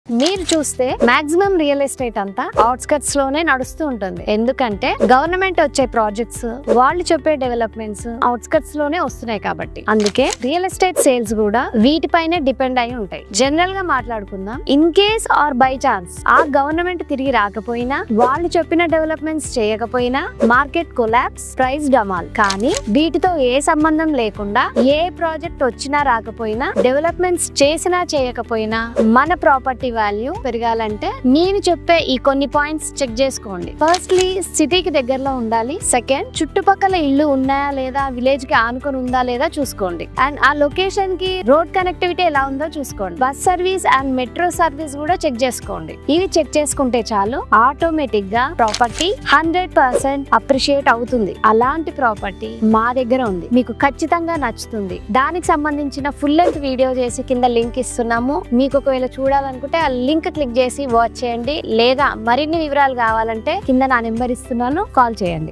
మీరు చూస్తే maximum real estate అంతా అవుట్స్కట్స్ లోనే నడుస్తూ ఉంటుంది. ఎందుకంటే గవర్నమెంట్ వచ్చే ప్రాజెక్ట్స్, వాళ్ళు చెప్పే డెవలప్మెంట్స్ అవుట్స్కట్స్ లోనే వస్తున్నాయి కాబట్టి. అందుకే రియల్ ఎస్టేట్ సేల్స్ కూడా వీటిపైనే డిపెండ్ అయి ఉంటాయి. జనరల్ గా మాట్లాడుకుందాం, in case or by chance ఆ గవర్నమెంట్ తిరిగి రాకపోయినా, వాళ్ళు చెప్పిన డెవలప్మెంట్స్ చేయకపోయినా మార్కెట్ కొలాప్స్, ప్రైస్ డమాల్. కానీ వీటితో ఏ సంబంధం లేకుండా ఏ ప్రాజెక్ట్ వచ్చినా రాకపోయినా, డెవలప్మెంట్స్ చేసినా చేయకపోయినా మన ప్రాపర్టీ వాల్యూ పెరగాలంటే నేను చెప్పే ఈ కొన్ని పాయింట్స్ చెక్ చేసుకోండి. ఫస్ట్లీ, సిటీకి దగ్గరలో ఉండాలి. సెకండ్, చుట్టుపక్కల ఇల్లు ఉన్నాయా లేదా, విలేజ్ కి ఆనుకొని ఉందా లేదా చూసుకోండి. అండ్ ఆ లొకేషన్ కి రోడ్ కనెక్టివిటీ ఎలా ఉందో చూసుకోండి. Bus service and metro service కూడా చెక్ చేసుకోండి. ఇవి చెక్ చేసుకుంటే చాలు, ఆటోమేటిక్ గా ప్రాపర్టీ 100% అప్రిషియేట్ అవుతుంది. అలాంటి ప్రాపర్టీ మా దగ్గర ఉంది, మీకు ఖచ్చితంగా నచ్చుతుంది. దానికి సంబంధించిన ఫుల్ లెంత్ వీడియో చేసి కింద లింక్ ఇస్తున్నాము. మీకు ఒకవేళ చూడాలనుకుంటే ఆ లింక్ క్లిక్ చేసి వాచ్ చేయండి. లేదా మరిన్ని వివరాలు కావాలంటే కింద నా నెంబర్ ఇస్తున్నాను, కాల్ చేయండి.